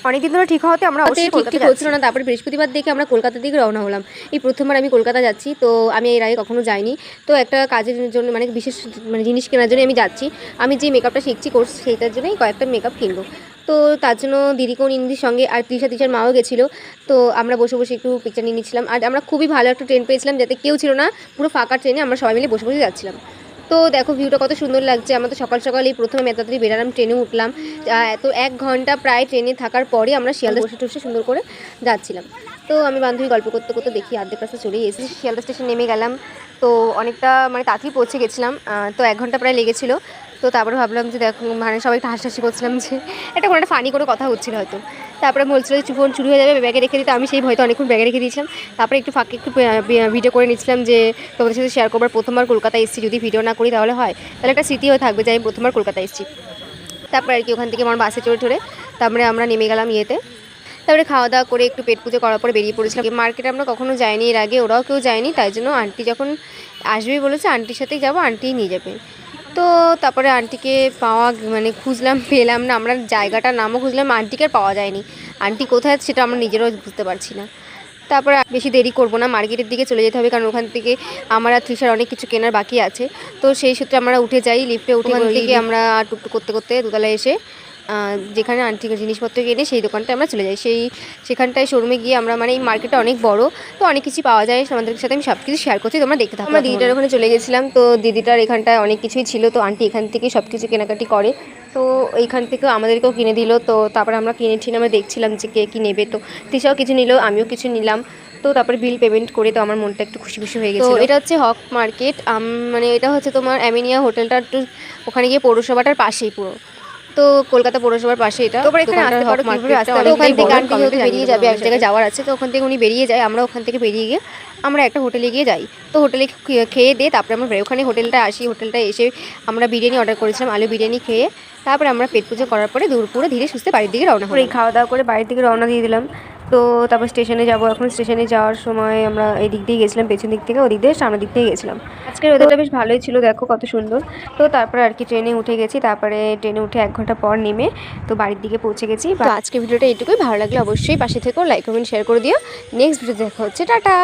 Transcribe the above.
অনেকদিন ধরে ঠিক হওয়াতে আমরা অবশ্যই ঠিক হচ্ছিল না। তারপরে বৃহস্পতিবার দেখে আমরা কলকাতার দিকে রওনা হলাম। এই প্রথমবার আমি কলকাতা যাচ্ছি, তো আমি এর আগে কখনো যাইনি। তো একটা কাজের জন্য মানে বিশেষ জিনিস কেনার জন্য আমি যাচ্ছি। আমি যে মেকআপটা শিখছি কোর্স, সেইটার জন্যই কয়েকটা মেকআপ কিনবো। তো তার জন্য দিদিকেও নিন্দির সঙ্গে, আর তৃষার মাও গেছিলো। তো আমরা বসে বসে একটু পিকচার নিয়ে নিচ্ছিলাম। আর আমরা খুবই ভালো একটা ট্রেন পেয়েছিলাম, যাতে কেউ ছিল না, পুরো ফাঁকা ট্রেনে আমরা সবাই মিলে বসে বসে যাচ্ছিলাম। তো দেখো ভিউটা কত সুন্দর লাগছে। আমরা তো সকাল সকাল এই প্রথমে এত তাড়াতাড়ি বেরালাম, ট্রেনে উঠলাম। তো 1 ঘন্টা প্রায় ট্রেনে থাকার পরে আমরা শিয়ালদা বসে টসে সুন্দর করে যাচ্ছিলাম। তো আমি বান্ধবী গল্প করতে করতে দেখি অর্ধেক রাস্তা চলেই এসেছি, শিয়ালদা স্টেশন নেমে গেলাম। তো অনেকটা মানে তাড়াতাড়ি পৌঁছে গেছিলাম। তো 1 ঘন্টা প্রায় লেগেছিলো। তো তারপরে ভাবলাম যে দেখো মানে সবাই একটু হাসাহাসি করছিলাম যে এটা কোনো একটা ফানি করে কথা হচ্ছিলো হয়তো। তারপরে বলছিল যে ফোন চুরি হয়ে যাবে, ব্যাগে রেখে দিতে। আমি সেই ভয়তো অনেকক্ষণ ব্যাগে রেখে দিয়েছিলাম। তারপরে একটু ফাঁকে একটু ভিডিও করে নিচ্ছিলাম যে তোমাদের সাথে শেয়ার করবার, প্রথমবার কলকাতায় এসেছি, যদি ভিডিও না করি তাহলে হয়, তাহলে একটা স্মৃতি হয়ে থাকবে যে আমি প্রথমবার কলকাতায় এসেছি। তারপরে আর কি ওখান থেকে আমার বাসে চড়ে তারপরে আমরা নেমে গেলাম ইয়েতে। তারপরে খাওয়া দাওয়া করে একটু পেট পুজো করার পরে বেরিয়ে পড়েছিলাম। মার্কেটে আমরা কখনো যাইনি এর আগে, ওরাও কেউ যায়নি, তাই জন্য আন্টি যখন আসবে বলেছে আন্টির সাথেই যাবো, আন্টিই নিয়ে যাবে। তো তারপরে আন্টিকে পাওয়া মানে খুঁজলাম, পেলাম না। আমরা জায়গাটার নামও খুঁজলাম, আন্টিকে আর পাওয়া যায়নি। আন্টি কোথায় সেটা আমরা নিজেরাও বুঝতে পারছি না। তারপরে বেশি দেরি করব না, মার্কেটের দিকে চলে যেতে হবে, কারণ ওখান থেকে আমার আর তৃষার অনেক কিছু কেনার বাকি আছে। তো সেই সূত্রে আমরা উঠে যাই, লিফটে উঠে থেকে আমরা টুকটুক করতে করতে দোতলায় এসে যেখানে আন্টিকে জিনিসপত্র কিনে সেই দোকানটায় আমরা চলে যাই। সেখানটায় শোরুমে গিয়ে আমরা মানে এই মার্কেটটা অনেক বড়, তো অনেক কিছু পাওয়া যায়। আমাদের সাথে আমি সব কিছু শেয়ার করছি, তোমরা দেখতে থাকো। আমরা দিদিটার ওখানে চলে গেছিলাম। তো দিদিটার এখানটায় অনেক কিছুই ছিল, তো আন্টি এখান থেকে সব কিছু কেনাকাটি করে। তো এইখান থেকেও আমাদেরকেও কিনে দিল। তো তারপরে আমরা কিনেছি, আমরা দেখছিলাম যে কে কী নেবে। তো তৃষাও কিছু নিল, আমিও কিছু নিলাম। তো তারপরে বিল পেমেন্ট করে তো আমার মনটা একটু খুশি খুশি হয়ে গেছে। তো এটা হচ্ছে হক মার্কেট, মানে এটা হচ্ছে তোমার অ্যামিনিয়া হোটেলটা একটু ওখানে গিয়ে পৌরসভাটার পাশেই পুরো। তো কলকাতা পৌরসভার পাশে এটা। তো এখানে আসতে পারো, কিভাবে আসতে পারো, ওখান থেকে আন্টি যেহেতু বেরিয়ে যাবে, এক জায়গায় যাওয়ার আছে, তো ওখান থেকে উনি বেরিয়ে যায়, আমরা ওখান থেকে বেরিয়ে গিয়ে আমরা একটা হোটেলে গিয়ে যাই। তো হোটেলে খেয়ে দিয়ে তারপরে আমরা ওখানে হোটেলটা আসি। হোটেলটা এসে আমরা বিরিয়ানি অর্ডার করেছিলাম, আলু বিরিয়ানি খেয়ে তারপরে আমরা পেট পুজো করার পরে দুপুরে ধীরে সুস্থে বাড়ির দিকে রওনা হই। খাওয়া দাওয়া করে বাড়ির দিকে রওনা দিয়ে দিলাম। তো তারপর স্টেশনে যাব। এখন স্টেশনে যাওয়ার সময় আমরা এই দিক দিয়ে গেছিলাম, পেছন দিক থেকে, ওদিক দিয়ে সামনের দিক থেকে গেছিলাম। আজকের ওয়েদারটা বেশ ভালোই ছিল, দেখো কত সুন্দর। তো তারপরে আর কি ট্রেনে উঠে গেছি। তারপরে ট্রেনে উঠে 1 ঘন্টা পর নেমে তো বাড়ির দিকে পৌঁছে গেছি। তো আজকে ভিডিওটা এইটুকুই। ভালো লাগলে অবশ্যই পাশে থেকেও লাইক কমেন্ট শেয়ার করে দিও। নেক্সট ভিডিও দেখা হচ্ছে, টাটা।